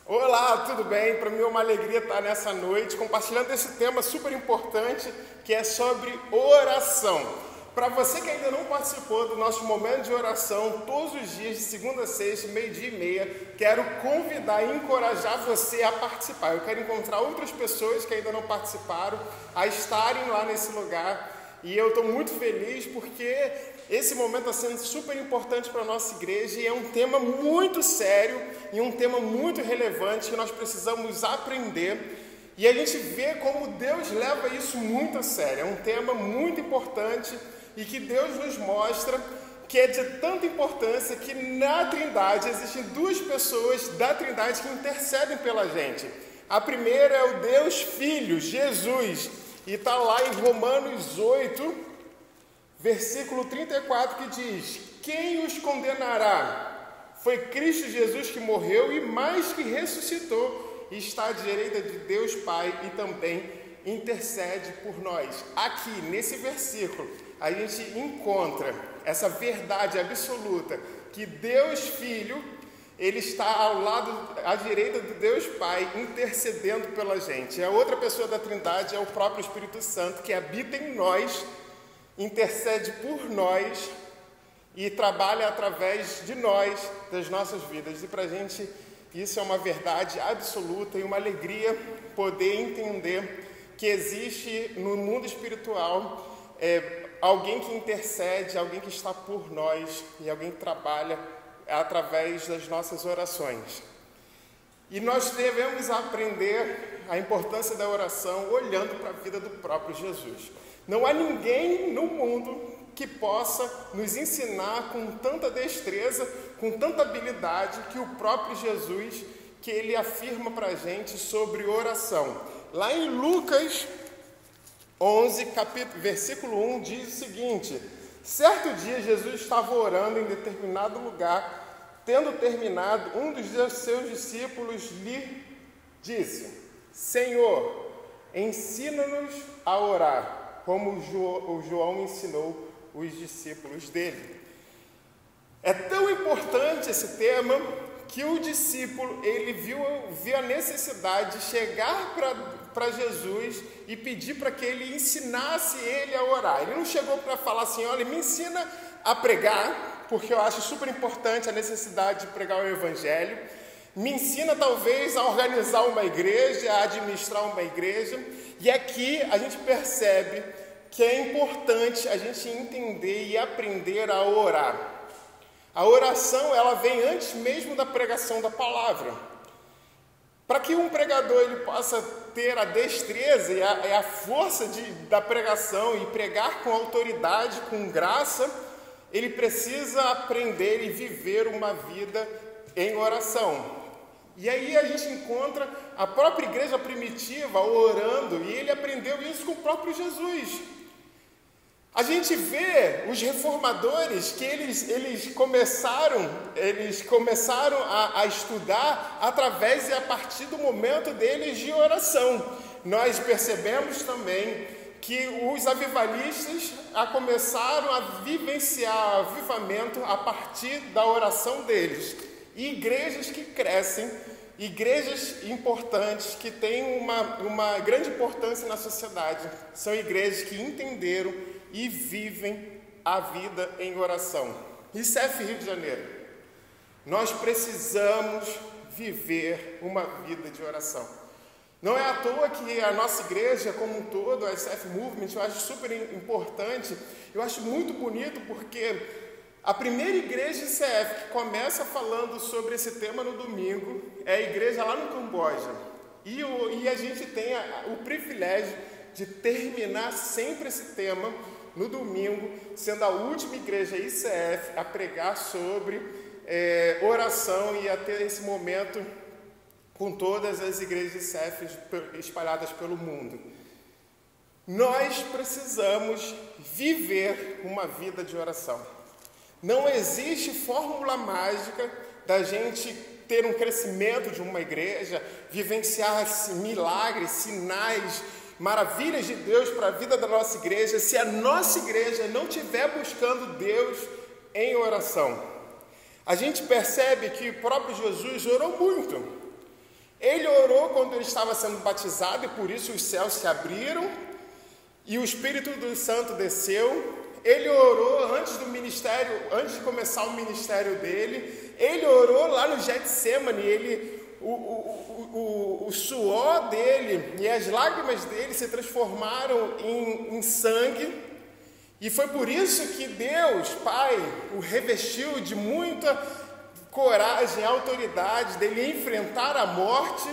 Olá, tudo bem? Para mim é uma alegria estar nessa noite compartilhando esse tema super importante que é sobre oração. Para você que ainda não participou do nosso momento de oração, todos os dias, de segunda a sexta, meio-dia e meia, quero convidar e encorajar você a participar. Eu quero encontrar outras pessoas que ainda não participaram a estarem lá nesse lugar e eu estou muito feliz porque esse momento está sendo super importante para a nossa igreja e é um tema muito sério e um tema muito relevante que nós precisamos aprender. E a gente vê como Deus leva isso muito a sério. É um tema muito importante e que Deus nos mostra que é de tanta importância que na Trindade existem duas pessoas da Trindade que intercedem pela gente. A primeira é o Deus Filho, Jesus, e está lá em Romanos 8, versículo 34, que diz: quem os condenará? Foi Cristo Jesus que morreu e mais que ressuscitou, e está à direita de Deus Pai e também intercede por nós. Aqui, nesse versículo, a gente encontra essa verdade absoluta, que Deus Filho, Ele está ao lado, à direita de Deus Pai, intercedendo pela gente. A outra pessoa da Trindade é o próprio Espírito Santo, que habita em nós, intercede por nós e trabalha através de nós, das nossas vidas. E para a gente isso é uma verdade absoluta e uma alegria poder entender que existe no mundo espiritual alguém que intercede, alguém que está por nós e alguém que trabalha através das nossas orações. E nós devemos aprender a importância da oração olhando para a vida do próprio Jesus. Não há ninguém no mundo que possa nos ensinar com tanta destreza, com tanta habilidade, que o próprio Jesus, que ele afirma para a gente sobre oração. Lá em Lucas 11, versículo 1, diz o seguinte: certo dia Jesus estava orando em determinado lugar, tendo terminado, um dos seus discípulos lhe disse: Senhor, ensina-nos a orar, como o João ensinou os discípulos dele. É tão importante esse tema que o discípulo, ele viu a necessidade de chegar para Jesus e pedir para que ele ensinasse ele a orar. Ele não chegou para falar assim: olha, me ensina a pregar, porque eu acho super importante a necessidade de pregar o evangelho. Me ensina talvez a organizar uma igreja, a administrar uma igreja. E aqui a gente percebe que é importante a gente entender e aprender a orar. A oração, ela vem antes mesmo da pregação da palavra. Para que um pregador ele possa ter a destreza e a força da pregação e pregar com autoridade, com graça, ele precisa aprender e viver uma vida em oração. E aí a gente encontra a própria igreja primitiva orando, e ele aprendeu isso com o próprio Jesus. A gente vê os reformadores que eles começaram a estudar através e a partir do momento deles de oração. Nós percebemos também que os avivalistas começaram a vivenciar avivamento a partir da oração deles. E igrejas que crescem, igrejas importantes que têm uma grande importância na sociedade, são igrejas que entenderam e vivem a vida em oração. ICF Rio de Janeiro, nós precisamos viver uma vida de oração. Não é à toa que a nossa igreja como um todo, a ICF Movement, eu acho super importante, eu acho muito bonito porque a primeira igreja ICF que começa falando sobre esse tema no domingo é a igreja lá no Camboja. E a gente tem o privilégio de terminar sempre esse tema no domingo, sendo a última igreja ICF a pregar sobre oração e a ter esse momento com todas as igrejas ICF espalhadas pelo mundo. Nós precisamos viver uma vida de oração. Não existe fórmula mágica da gente ter um crescimento de uma igreja, vivenciar milagres, sinais, maravilhas de Deus para a vida da nossa igreja, se a nossa igreja não estiver buscando Deus em oração. A gente percebe que o próprio Jesus orou muito. orou quando ele estava sendo batizado, e por isso os céus se abriram, e o Espírito do Santo desceu. Ele orou antes do ministério, antes de começar o ministério dele. Ele orou lá no Getsemane. O suor dele e as lágrimas dele se transformaram em sangue. E foi por isso que Deus, Pai, o revestiu de muita coragem, autoridade dele enfrentar a morte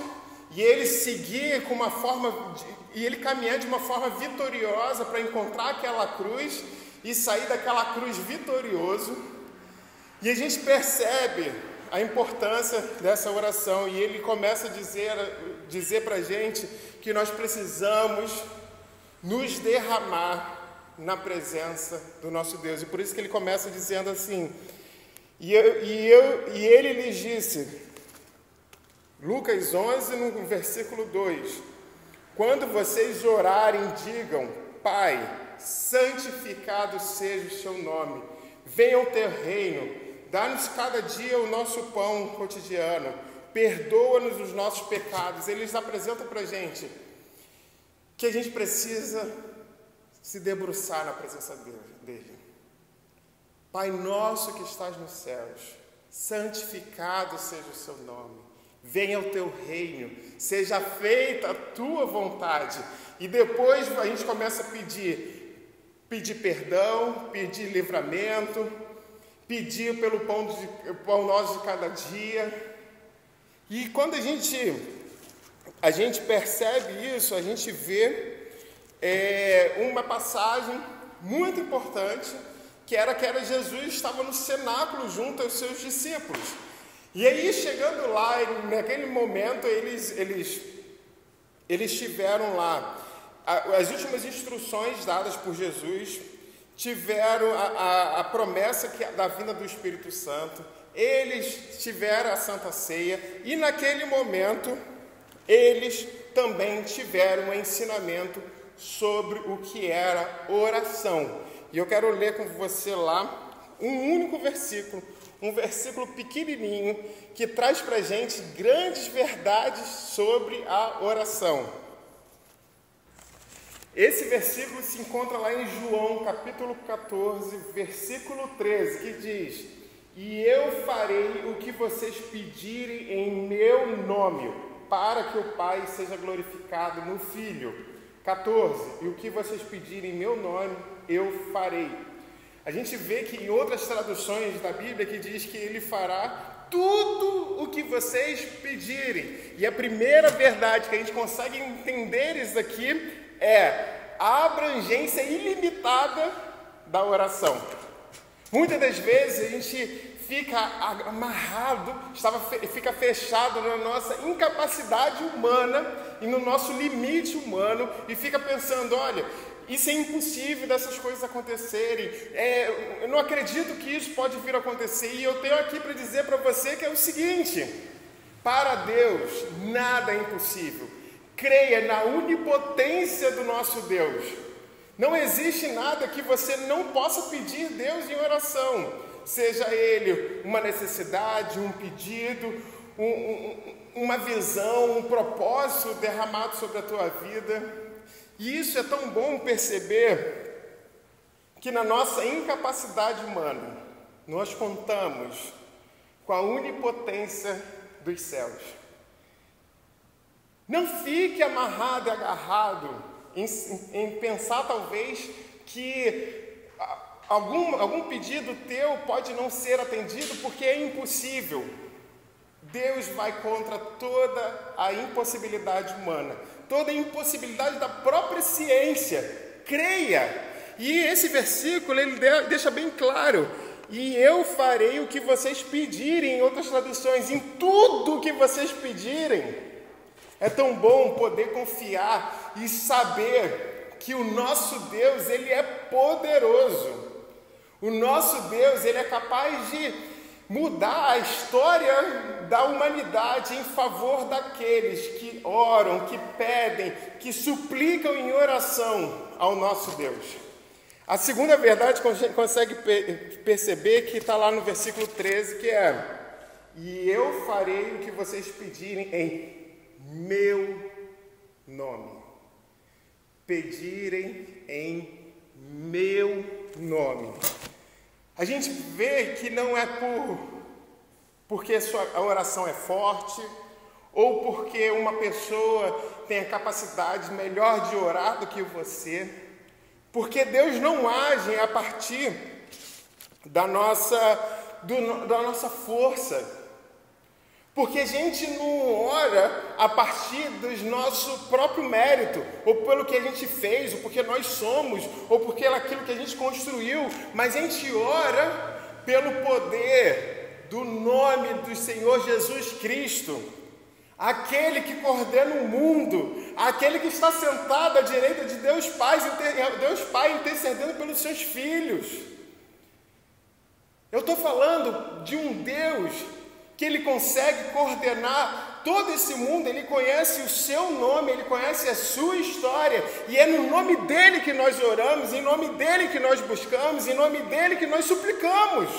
e ele seguir com uma forma e ele caminhar de uma forma vitoriosa para encontrar aquela cruz e sair daquela cruz vitorioso. E a gente percebe a importância dessa oração, e ele começa a dizer para a gente que nós precisamos nos derramar na presença do nosso Deus. E por isso que ele começa dizendo assim, e ele lhes disse, Lucas 11, no versículo 2, quando vocês orarem, digam, Pai, santificado seja o seu nome, venha o teu reino, dá-nos cada dia o nosso pão cotidiano, perdoa-nos os nossos pecados. Eles apresentam para a gente que a gente precisa se debruçar na presença dele. Pai nosso que estás nos céus, santificado seja o seu nome, venha o teu reino, seja feita a tua vontade. E depois a gente começa a pedir perdão, pedir livramento, pedir pelo pão nosso de cada dia. E quando a gente percebe isso, a gente vê uma passagem muito importante, que era Jesus estava no cenáculo junto aos seus discípulos. E aí, chegando lá, naquele momento, eles tiveram lá as últimas instruções dadas por Jesus, tiveram a promessa da vinda do Espírito Santo, eles tiveram a Santa Ceia, e naquele momento, eles também tiveram um ensinamento sobre o que era oração. E eu quero ler com você lá um único versículo, um versículo pequenininho, que traz para a gente grandes verdades sobre a oração. Esse versículo se encontra lá em João, capítulo 14, versículo 13, que diz, e eu farei o que vocês pedirem em meu nome, para que o Pai seja glorificado no Filho. 14, e o que vocês pedirem em meu nome, eu farei. A gente vê que em outras traduções da Bíblia que diz que ele fará tudo o que vocês pedirem. E a primeira verdade que a gente consegue entender isso aqui é a abrangência ilimitada da oração. Muitas das vezes a gente fica amarrado, fica fechado na nossa incapacidade humana e no nosso limite humano e fica pensando, olha, isso é impossível dessas coisas acontecerem, eu não acredito que isso pode vir a acontecer. E eu tenho aqui para dizer para você que é o seguinte, para Deus nada é impossível. Creia na onipotência do nosso Deus. Não existe nada que você não possa pedir a Deus em oração, seja ele uma necessidade, um pedido, uma visão, um propósito derramado sobre a tua vida. E isso é tão bom perceber que na nossa incapacidade humana nós contamos com a onipotência dos céus. Não fique amarrado e agarrado em pensar talvez que algum pedido teu pode não ser atendido porque é impossível. Deus vai contra toda a impossibilidade humana, toda a impossibilidade da própria ciência. Creia! E esse versículo ele deixa bem claro, e eu farei o que vocês pedirem, em outras traduções, em tudo o que vocês pedirem. É tão bom poder confiar e saber que o nosso Deus, ele é poderoso. O nosso Deus, ele é capaz de mudar a história da humanidade em favor daqueles que oram, que pedem, que suplicam em oração ao nosso Deus. A segunda verdade que a gente consegue perceber que está lá no versículo 13, que é: e eu farei o que vocês pedirem em meu nome. Pedirem em meu nome. A gente vê que não é porque a oração é forte, ou porque uma pessoa tem a capacidade melhor de orar do que você, porque Deus não age a partir da nossa força, porque a gente não ora a partir do nosso próprio mérito, ou pelo que a gente fez, ou porque nós somos, ou porque aquilo que a gente construiu, mas a gente ora pelo poder do nome do Senhor Jesus Cristo, aquele que coordena o mundo, aquele que está sentado à direita de Deus Pai intercedendo pelos seus filhos. Eu estou falando de um Deus que Ele consegue coordenar todo esse mundo, Ele conhece o seu nome, Ele conhece a sua história, e é no nome dEle que nós oramos, em nome dEle que nós buscamos, em nome dEle que nós suplicamos.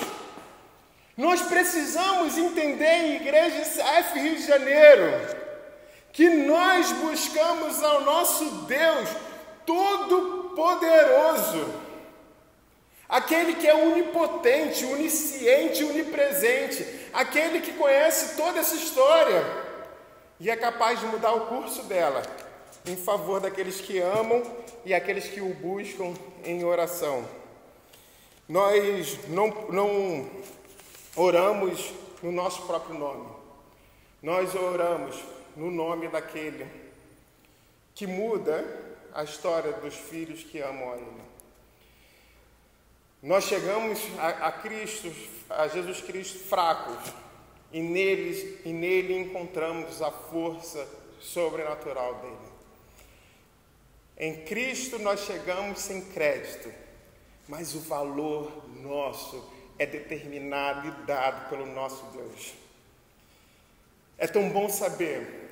Nós precisamos entender, Igreja ICF Rio de Janeiro, que nós buscamos ao nosso Deus Todo-Poderoso, aquele que é onipotente, onisciente, onipresente, aquele que conhece toda essa história e é capaz de mudar o curso dela em favor daqueles que amam e aqueles que o buscam em oração. Nós não oramos no nosso próprio nome, nós oramos no nome daquele que muda a história dos filhos que amam a Ele. Nós chegamos a Cristo, a Jesus Cristo, fracos, e nele encontramos a força sobrenatural dele. Em Cristo nós chegamos sem crédito, mas o valor nosso é determinado e dado pelo nosso Deus. É tão bom saber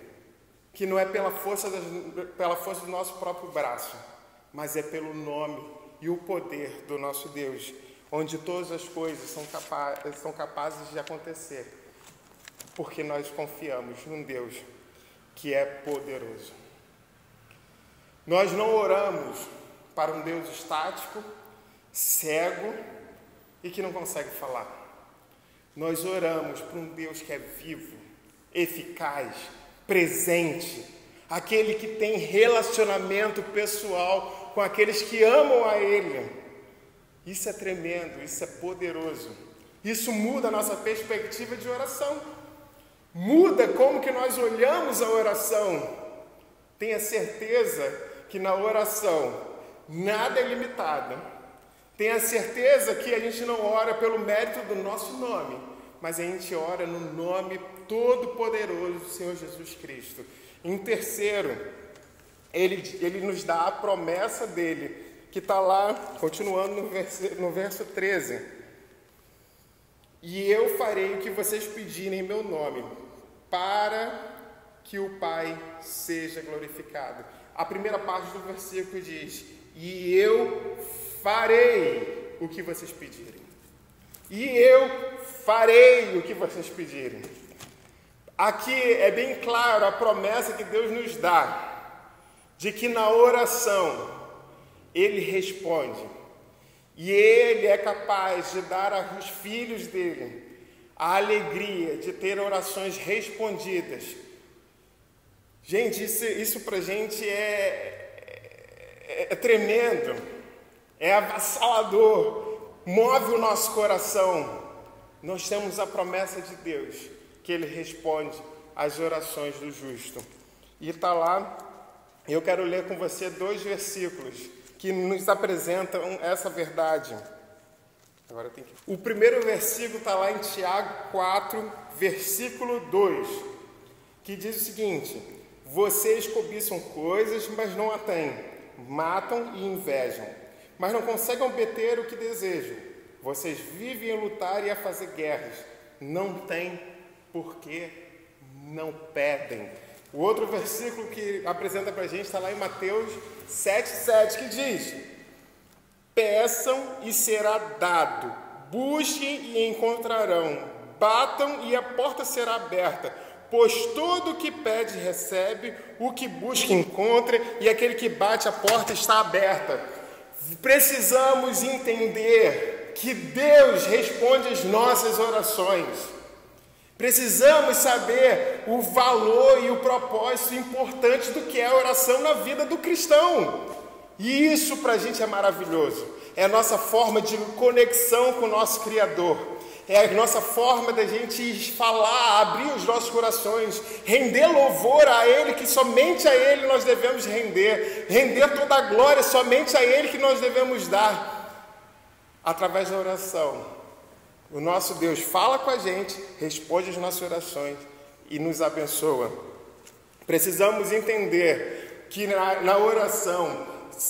que não é pela força do nosso próprio braço, mas é pelo nome e o poder do nosso Deus, onde todas as coisas são capazes de acontecer, porque nós confiamos num Deus que é poderoso. Nós não oramos para um Deus estático, cego e que não consegue falar. Nós oramos para um Deus que é vivo, eficaz, presente, aquele que tem relacionamento pessoal com aqueles que amam a Ele. Isso é tremendo, isso é poderoso. Isso muda a nossa perspectiva de oração. Muda como que nós olhamos a oração. Tenha certeza que na oração nada é limitado. Tenha certeza que a gente não ora pelo mérito do nosso nome, mas a gente ora no nome todo-poderoso do Senhor Jesus Cristo. Em terceiro, Ele nos dá a promessa dele, que está lá, continuando no verso 13. E eu farei o que vocês pedirem em meu nome, para que o Pai seja glorificado. A primeira parte do versículo diz: e eu farei o que vocês pedirem. E eu farei o que vocês pedirem. Aqui é bem claro a promessa que Deus nos dá, de que na oração Ele responde, e Ele é capaz de dar aos filhos dele a alegria de ter orações respondidas. Gente, isso para a gente é tremendo, é avassalador, move o nosso coração. Nós temos a promessa de Deus, que Ele responde às orações do justo. E está lá, eu quero ler com você 2 versículos que nos apresentam essa verdade. O primeiro versículo está lá em Tiago 4, versículo 2, que diz o seguinte: vocês cobiçam coisas, mas não a têm, matam e invejam, mas não conseguem obter o que desejam. Vocês vivem a lutar e a fazer guerras, não têm porque não pedem. O outro versículo que apresenta para a gente está lá em Mateus 7,7, que diz: peçam e será dado, busquem e encontrarão, batam e a porta será aberta, pois todo o que pede recebe, o que busca encontra, e aquele que bate a porta está aberta. Precisamos entender que Deus responde às nossas orações. Precisamos saber o valor e o propósito importante do que é a oração na vida do cristão. E isso para a gente é maravilhoso. É a nossa forma de conexão com o nosso Criador. É a nossa forma da gente falar, abrir os nossos corações, render louvor a Ele, que somente a Ele nós devemos render. Render toda a glória, somente a Ele que nós devemos dar. Através da oração, o nosso Deus fala com a gente, responde as nossas orações e nos abençoa. Precisamos entender que na oração,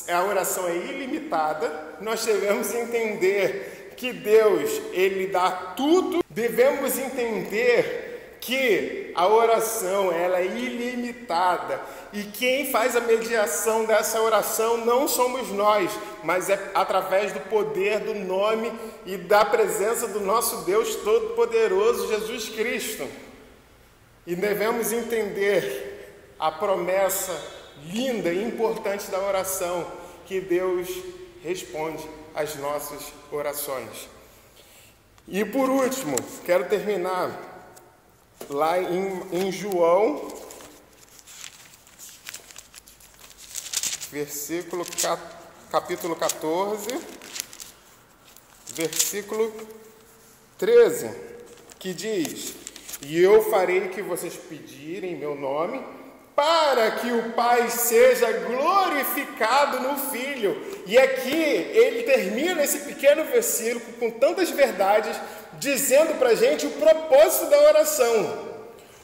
a oração é ilimitada. Nós devemos entender que Deus, Ele dá tudo. Devemos entender que a oração, ela é ilimitada. E quem faz a mediação dessa oração não somos nós, mas é através do poder do nome e da presença do nosso Deus Todo-Poderoso, Jesus Cristo. E devemos entender a promessa linda e importante da oração, que Deus responde às nossas orações. E por último, quero terminar lá em João, capítulo 14, versículo 13, que diz: e eu farei o que vocês pedirem em meu nome, para que o Pai seja glorificado no Filho. E aqui ele termina esse pequeno versículo com tantas verdades, dizendo para a gente o propósito da oração.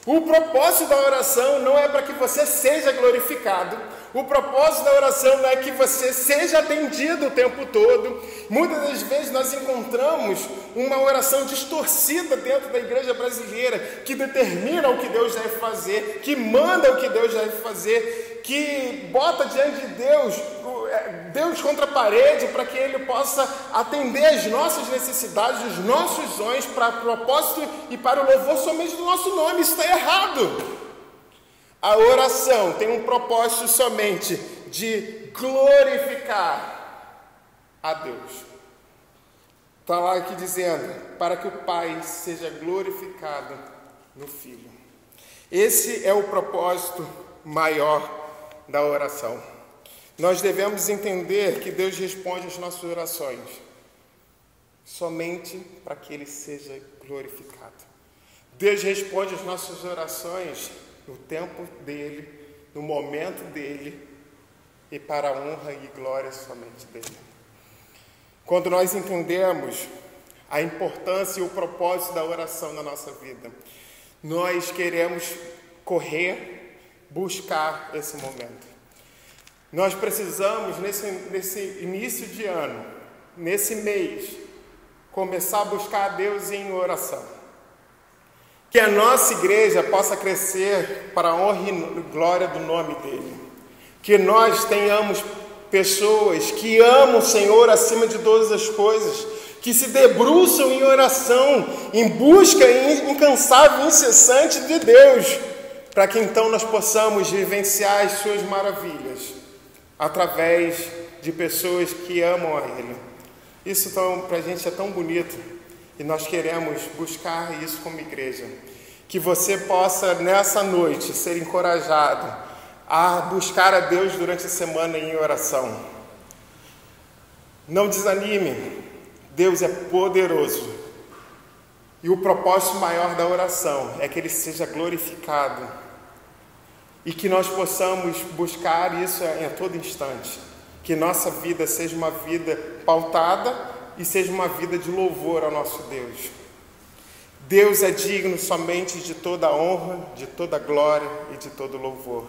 O propósito da oração não é para que você seja glorificado. O propósito da oração não é que você seja atendido o tempo todo. Muitas das vezes nós encontramos uma oração distorcida dentro da igreja brasileira, que determina o que Deus deve fazer, que manda o que Deus deve fazer, que bota diante de Deus contra a parede para que Ele possa atender as nossas necessidades, os nossos sonhos, para propósito e para o louvor somente do nosso nome. Isso está errado. A oração tem um propósito somente de glorificar a Deus. Está lá aqui dizendo, para que o Pai seja glorificado no Filho. Esse é o propósito maior da oração. Nós devemos entender que Deus responde às nossas orações somente para que Ele seja glorificado. Deus responde às nossas orações no tempo dEle, no momento dEle e para a honra e glória somente dEle. Quando nós entendemos a importância e o propósito da oração na nossa vida, nós queremos correr, buscar esse momento. Nós precisamos, nesse início de ano, nesse mês, começar a buscar a Deus em oração. Que a nossa igreja possa crescer para a honra e glória do nome dEle. Que nós tenhamos pessoas que amam o Senhor acima de todas as coisas, que se debruçam em oração, em busca incansável e incessante de Deus, para que então nós possamos vivenciar as suas maravilhas, através de pessoas que amam a Ele. Isso então, para a gente é tão bonito. E nós queremos buscar isso como igreja. Que você possa, nessa noite, ser encorajado a buscar a Deus durante a semana em oração. Não desanime. Deus é poderoso. E o propósito maior da oração é que Ele seja glorificado. E que nós possamos buscar isso em todo instante. Que nossa vida seja uma vida pautada e seja uma vida de louvor ao nosso Deus. Deus é digno somente de toda a honra, de toda a glória e de todo louvor.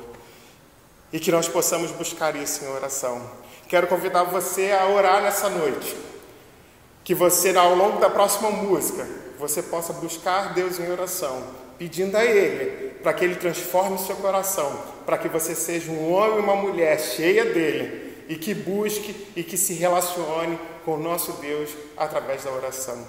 E que nós possamos buscar isso em oração. Quero convidar você a orar nessa noite. Que você, ao longo da próxima música, você possa buscar Deus em oração, pedindo a Ele, para que Ele transforme o seu coração, para que você seja um homem e uma mulher cheia dEle, e que busque e que se relacione com o nosso Deus através da oração.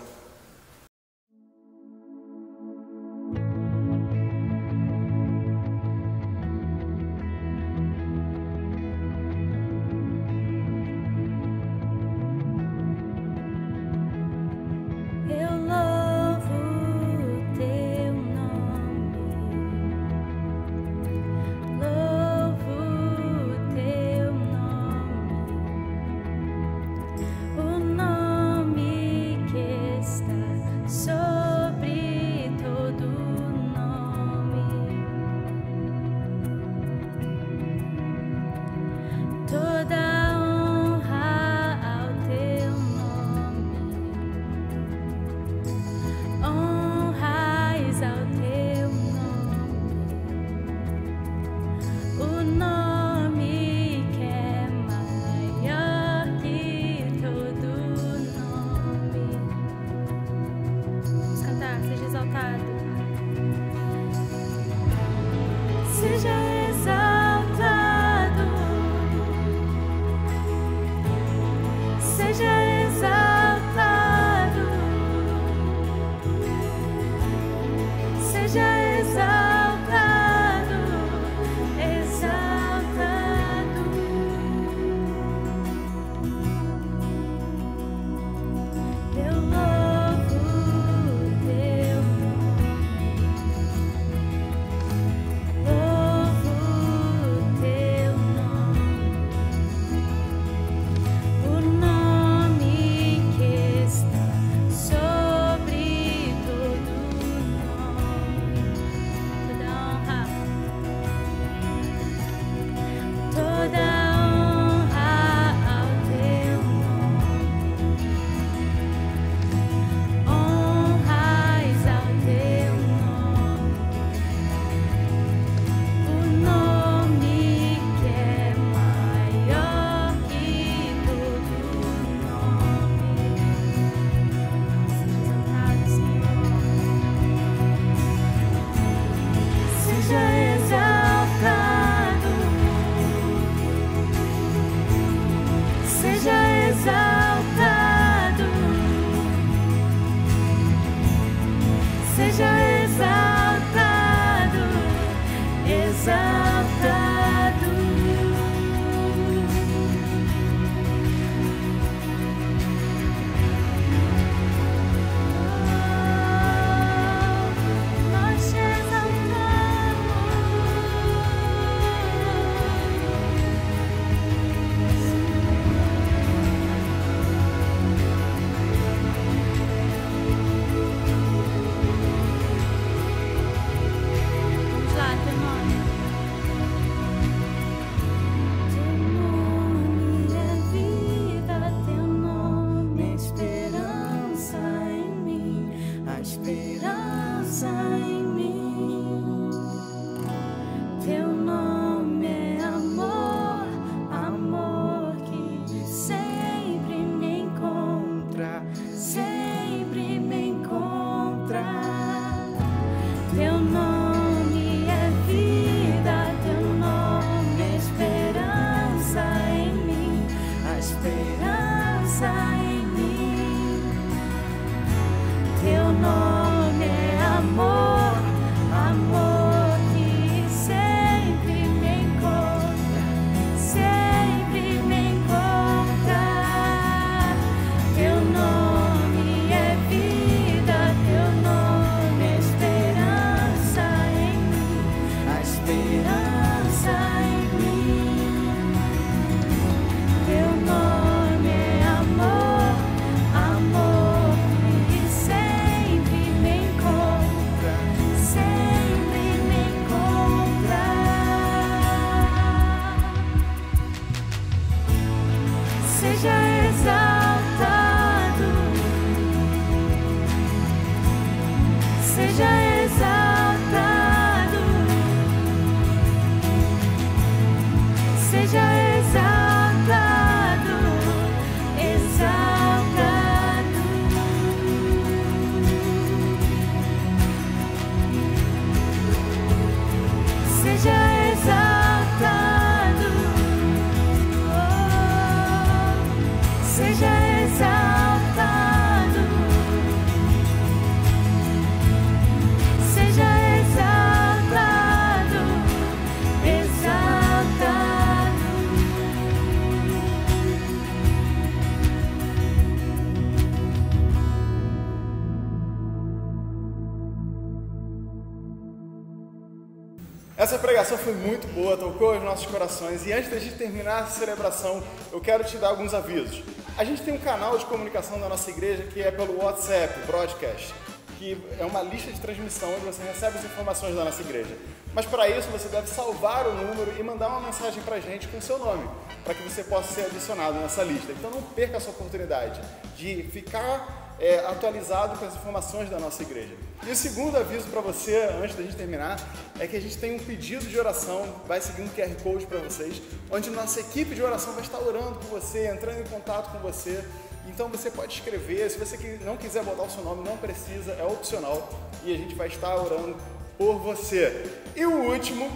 Essa pregação foi muito boa, tocou os nossos corações. E antes da gente terminar a celebração, eu quero te dar alguns avisos. A gente tem um canal de comunicação da nossa igreja que é pelo WhatsApp, Broadcast, que é uma lista de transmissão onde você recebe as informações da nossa igreja. Mas para isso você deve salvar o número e mandar uma mensagem para a gente com o seu nome, para que você possa ser adicionado nessa lista. Então não perca essa oportunidade de ficar atualizado com as informações da nossa igreja. E o segundo aviso para você, antes da gente terminar, é que a gente tem um pedido de oração, vai seguir um QR Code para vocês, onde nossa equipe de oração vai estar orando com você, entrando em contato com você. Então você pode escrever, se você não quiser botar o seu nome, não precisa, é opcional, e a gente vai estar orando por você. E o último,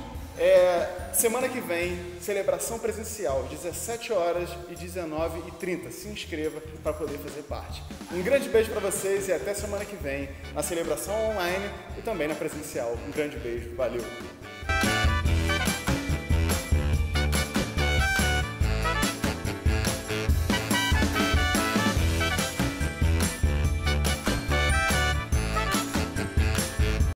semana que vem, celebração presencial, 17 horas e 19h30. Se inscreva para poder fazer parte. Um grande beijo para vocês e até semana que vem, na celebração online e também na presencial. Um grande beijo, valeu!